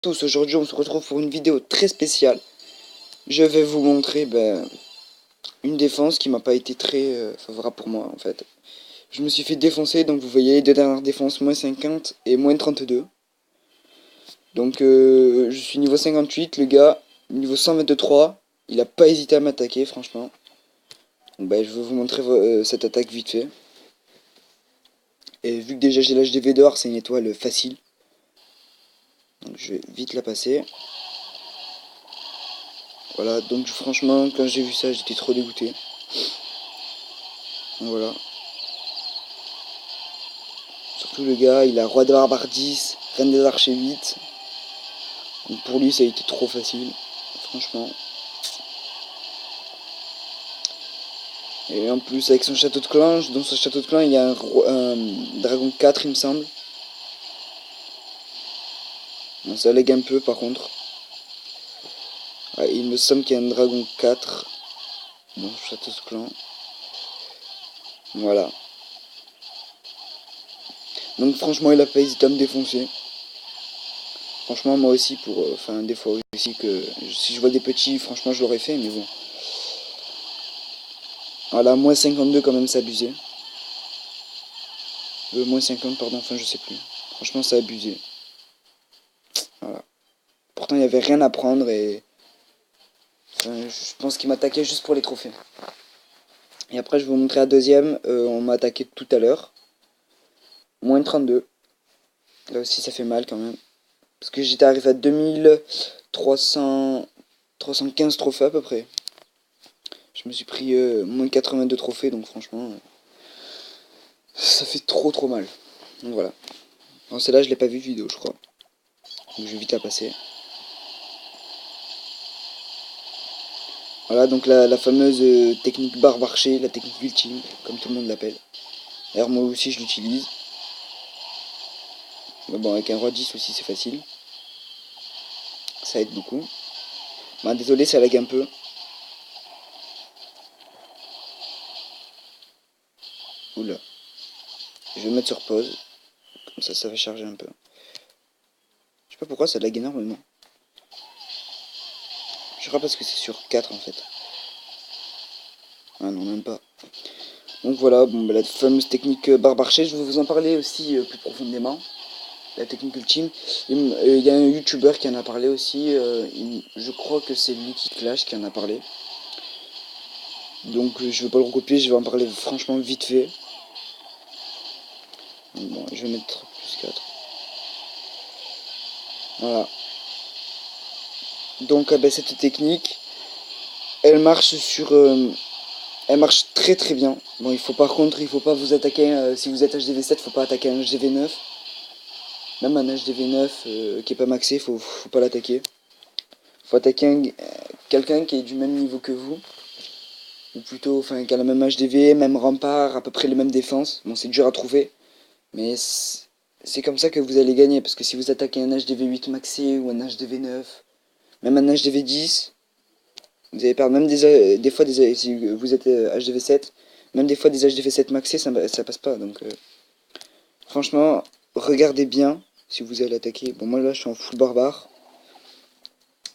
Tous, aujourd'hui on se retrouve pour une vidéo très spéciale. Je vais vous montrer une défense qui m'a pas été très favorable pour moi en fait. Je me suis fait défoncer, donc vous voyez les deux dernières défenses, moins 50 et moins 32. Donc je suis niveau 58, le gars, niveau 123, il a pas hésité à m'attaquer franchement. Donc, je vais vous montrer cette attaque vite fait. Et vu que déjà j'ai l'HDV d'or, c'est une étoile facile. Donc je vais vite la passer. Voilà, donc franchement, quand j'ai vu ça, j'étais trop dégoûté. Donc voilà. Surtout le gars, il a roi de barbares 10, reine des archers 8. Donc pour lui, ça a été trop facile, franchement. Et en plus, avec son château de clan, dans son château de clan, il y a un dragon 4, il me semble. Bon, ça lag un peu par contre. Ouais, il me semble qu'il y a un dragon 4 dans son château de clan. Voilà. Donc franchement, il a pas hésité à me défoncer. Franchement, moi aussi, enfin, des fois aussi que si je vois des petits, franchement, je l'aurais fait, mais bon. Voilà, moins 52 quand même, c'est abusé. Moins 50, pardon, enfin, je sais plus. Franchement, c'est abusé. Voilà. Pourtant, il n'y avait rien à prendre et enfin, je pense qu'il m'attaquait juste pour les trophées. Et après, je vais vous montrer la deuxième. On m'a attaqué tout à l'heure. Moins 32. Là aussi, ça fait mal quand même. Parce que j'étais arrivé à 2315 trophées à peu près. Je me suis pris moins 82 trophées, donc franchement, ça fait trop mal. Donc voilà. Bon, celle-là, je l'ai pas vu vidéo, je crois. Donc je vais vite la passer. Voilà, donc la fameuse technique barbe archer, la technique ultime, comme tout le monde l'appelle. D'ailleurs, moi aussi, je l'utilise. Mais bon, avec un roi 10 aussi, c'est facile. Ça aide beaucoup. Bah, désolé, ça lag un peu. Oula. Je vais mettre sur pause. Comme ça va charger un peu. Je sais pas pourquoi ça lag énormément. Je crois parce que c'est sur 4 en fait. Ah non, même pas. Donc voilà, bon, la fameuse technique barbe archer, je vais vous en parler aussi plus profondément. La technique ultime. Il y a un youtubeur qui en a parlé aussi. Je crois que c'est Lucky Clash qui en a parlé. Donc je vais pas le recopier, je vais en parler franchement vite fait. Bon, je vais mettre plus 4. Voilà. Donc cette technique, elle marche sur... elle marche très bien. Bon, par contre, il faut pas vous attaquer, si vous êtes HDV7, faut pas attaquer un HDV9. Même un HDV9 qui est pas maxé, faut pas l'attaquer. Faut attaquer quelqu'un qui est du même niveau que vous. Ou plutôt, enfin, qui a la même HDV, même rempart, à peu près les mêmes défenses. Bon, c'est dur à trouver. Mais c'est comme ça que vous allez gagner. Parce que si vous attaquez un HDV8 maxé ou un HDV9, même un HDV10, vous allez perdre. Même des fois, si vous êtes HDV7, même des fois des HDV7 maxés, ça passe pas. Donc, franchement, regardez bien si vous allez attaquer. Bon, moi là, je suis en full barbare.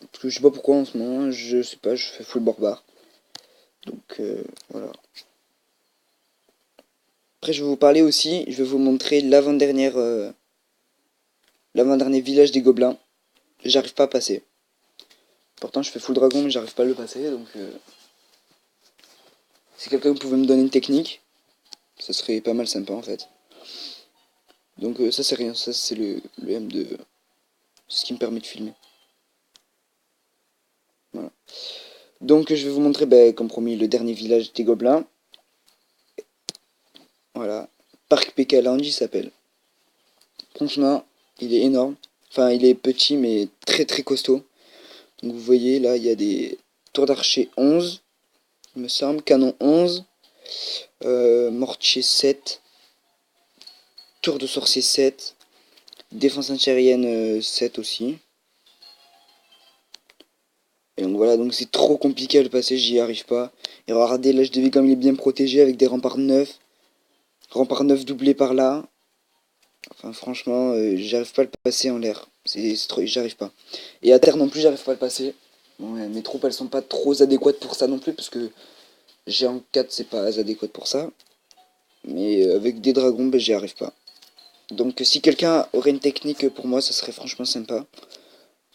Parce que je sais pas pourquoi en ce moment, je sais pas, je fais full barbare. Donc, voilà. Après, je vais vous parler aussi, je vais vous montrer l'avant-dernier village des gobelins. J'arrive pas à passer. Pourtant, je fais full dragon, mais j'arrive pas à le passer. Donc, si quelqu'un pouvait me donner une technique, ça serait pas mal sympa en fait. Donc, ça, c'est rien. Ça, c'est le M2. C'est ce qui me permet de filmer. Voilà. Donc, je vais vous montrer, comme promis, le dernier village des gobelins. Voilà. Parc Pekaland, il s'appelle. Franchement, il est énorme. Enfin, il est petit, mais très costaud. Donc vous voyez, là, il y a des tours d'archer 11, il me semble, canon 11, mortier 7, tour de sorcier 7, défense antiaérienne 7 aussi. Et donc voilà, donc c'est trop compliqué à le passer, j'y arrive pas. Et regardez, l'HDV comme il est bien protégé avec des remparts 9. Remparts 9 doublés par là. Enfin franchement, j'arrive pas à le passer en l'air. C'est trop, j'arrive pas. Et à terre non plus, j'arrive pas à le passer. Bon, ouais, mes troupes, elles sont pas trop adéquates pour ça non plus, parce que j'ai en 4, c'est pas adéquat pour ça. Mais avec des dragons, ben, j'y arrive pas. Donc si quelqu'un aurait une technique pour moi, ça serait franchement sympa.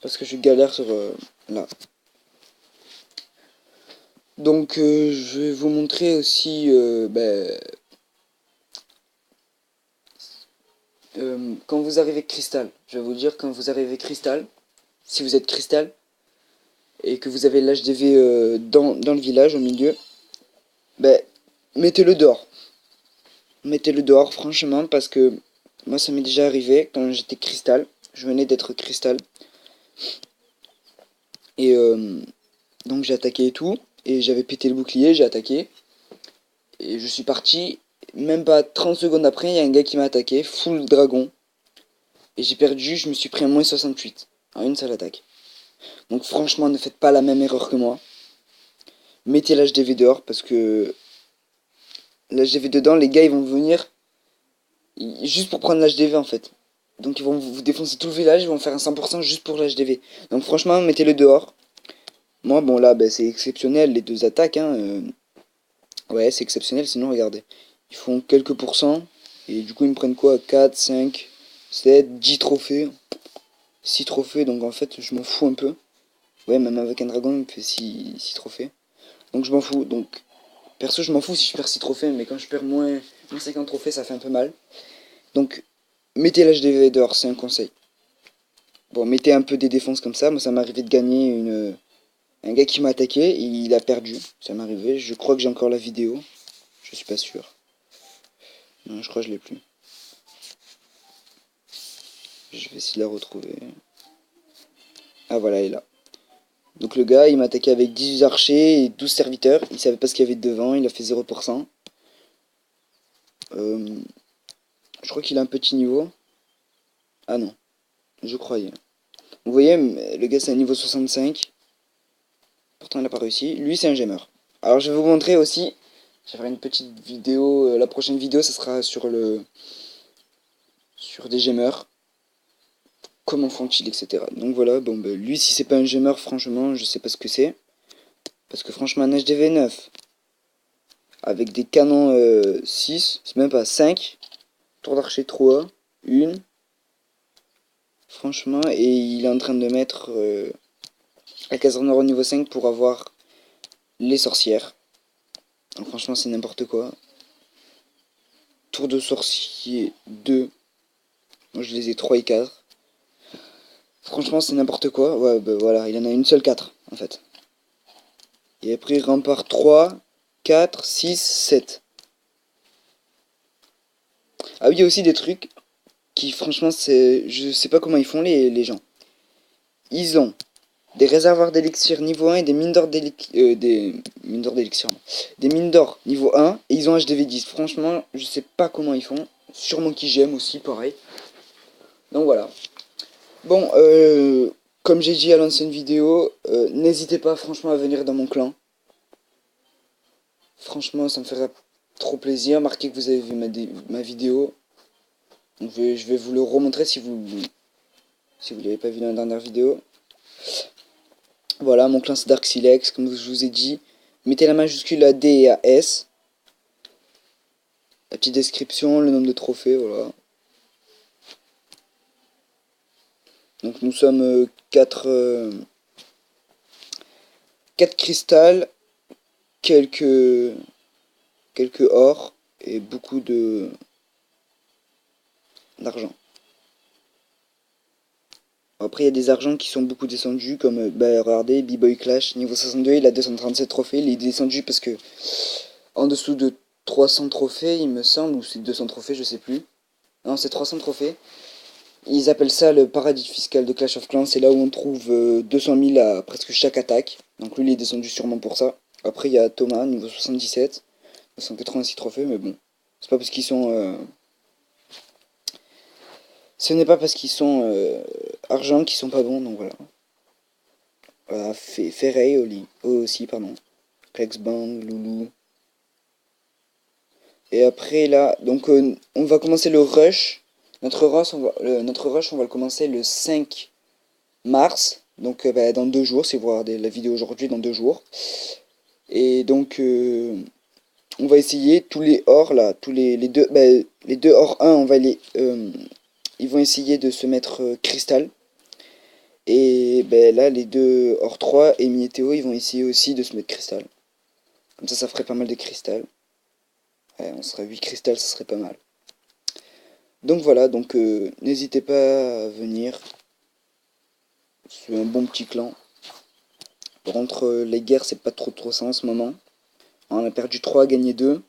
Parce que je galère sur là. Donc je vais vous montrer aussi quand vous arrivez cristal. Je vais vous dire quand vous arrivez cristal, si vous êtes cristal, et que vous avez l'HDV dans le village au milieu, ben mettez-le dehors. Mettez-le dehors franchement parce que moi ça m'est déjà arrivé quand j'étais cristal. Je venais d'être cristal. Et donc j'ai attaqué et tout. Et j'avais pété le bouclier, j'ai attaqué. Et je suis parti. Même pas 30 secondes après, il y a un gars qui m'a attaqué, full dragon. Et j'ai perdu, je me suis pris un moins 68 en une seule attaque. Donc franchement, ne faites pas la même erreur que moi. Mettez l'HDV dehors parce que l'HDV dedans, les gars ils vont venir juste pour prendre l'HDV en fait. Donc ils vont vous défoncer tout le village, ils vont faire un 100% juste pour l'HDV. Donc franchement, mettez-le dehors. Moi, bon là, c'est exceptionnel les deux attaques. Hein, ouais, c'est exceptionnel, sinon regardez. Ils font quelques pourcents. Et du coup, ils me prennent quoi? 4, 5, 7, 10 trophées. 6 trophées, donc en fait, je m'en fous un peu. Ouais, même avec un dragon, il me fait 6 trophées. Donc je m'en fous. Donc, perso, je m'en fous si je perds 6 trophées, mais quand je perds moins 50 trophées, ça fait un peu mal. Donc, mettez l'HDV dehors, c'est un conseil. Bon, mettez un peu des défenses comme ça. Moi, ça m'est arrivé de gagner un gars qui m'a attaqué, il a perdu. Ça m'est arrivé. Je crois que j'ai encore la vidéo. Je suis pas sûr. Non, je crois que je l'ai plus. Je vais essayer de la retrouver. Ah voilà, elle est là. Donc le gars, il m'a attaqué avec 18 archers et 12 serviteurs. Il savait pas ce qu'il y avait devant, il a fait 0%. Je crois qu'il a un petit niveau. Ah non, je croyais. Vous voyez, le gars c'est un niveau 65. Pourtant il n'a pas réussi. Lui c'est un gemmer. Alors je vais vous montrer aussi. Je vais faire une petite vidéo. La prochaine vidéo, ça sera sur des gemmers. Comment font-ils, etc. Donc voilà, bon lui si c'est pas un gemmer, franchement, je sais pas ce que c'est. Parce que franchement un HDV 9 avec des canons 6, c'est même pas 5. Tour d'archer 3, une. Franchement, et il est en train de mettre la caserne au niveau 5 pour avoir les sorcières. Donc, franchement, c'est n'importe quoi. Tour de sorcier 2. Moi, je les ai 3 et 4. Franchement, c'est n'importe quoi. Ouais, voilà, il en a une seule 4, en fait. Et après, rempart 3, 4, 6, 7. Ah oui, il y a aussi des trucs qui, franchement, je sais pas comment ils font les gens. Ils ont des réservoirs d'élixir niveau 1 et des mines d'or d'élixir. Des mines d'or niveau 1 et ils ont HDV 10. Franchement, je sais pas comment ils font. Sûrement qu'ils j'aime aussi, pareil. Donc voilà. Bon, comme j'ai dit à l'ancienne vidéo, n'hésitez pas franchement à venir dans mon clan. Franchement, ça me ferait trop plaisir. Marquez que vous avez vu ma vidéo. Donc, je vais vous le remontrer si vous l'avez pas vu dans la dernière vidéo. Voilà, mon clan c'est Dark Silex, comme je vous ai dit. Mettez la majuscule à D et à S. La petite description, le nombre de trophées, voilà. Donc nous sommes 4 cristals, quelques or et beaucoup d'argent. Après il y a des argents qui sont beaucoup descendus comme regardez, B-Boy Clash niveau 62, il a 237 trophées, il est descendu parce que en dessous de 300 trophées il me semble, ou c'est 200 trophées je sais plus. Non c'est 300 trophées. Ils appellent ça le paradis fiscal de Clash of Clans, c'est là où on trouve 200 000 à presque chaque attaque. Donc lui il est descendu sûrement pour ça. Après il y a Thomas, niveau 77, 286 trophées, mais bon. C'est pas parce qu'ils sont... Ce n'est pas parce qu'ils sont argent qu'ils sont pas bons, donc voilà. Voilà, Ferrey aussi, pardon. Klexbang, Loulou. Et après là, donc on va commencer le rush. Notre rush, on va le commencer le 5 mars. Donc bah, dans 2 jours, si vous regardez la vidéo aujourd'hui, dans 2 jours. Et donc on va essayer tous les ors là, tous les deux ors 1, ils vont essayer de se mettre cristal. Et ben là, les deux hors 3 et Miétéo, ils vont essayer aussi de se mettre cristal. Comme ça ferait pas mal de cristal. Ouais, on serait 8 cristal, ça serait pas mal. Donc voilà, donc n'hésitez pas à venir. C'est un bon petit clan. Par contre, les guerres, c'est pas trop ça en ce moment. On a perdu 3, gagné 2.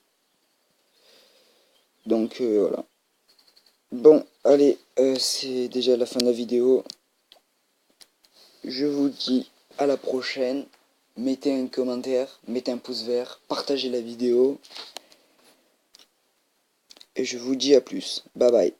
Donc voilà. Bon, allez, c'est déjà la fin de la vidéo. Je vous dis à la prochaine. Mettez un commentaire, mettez un pouce vert, partagez la vidéo. Et je vous dis à plus. Bye bye.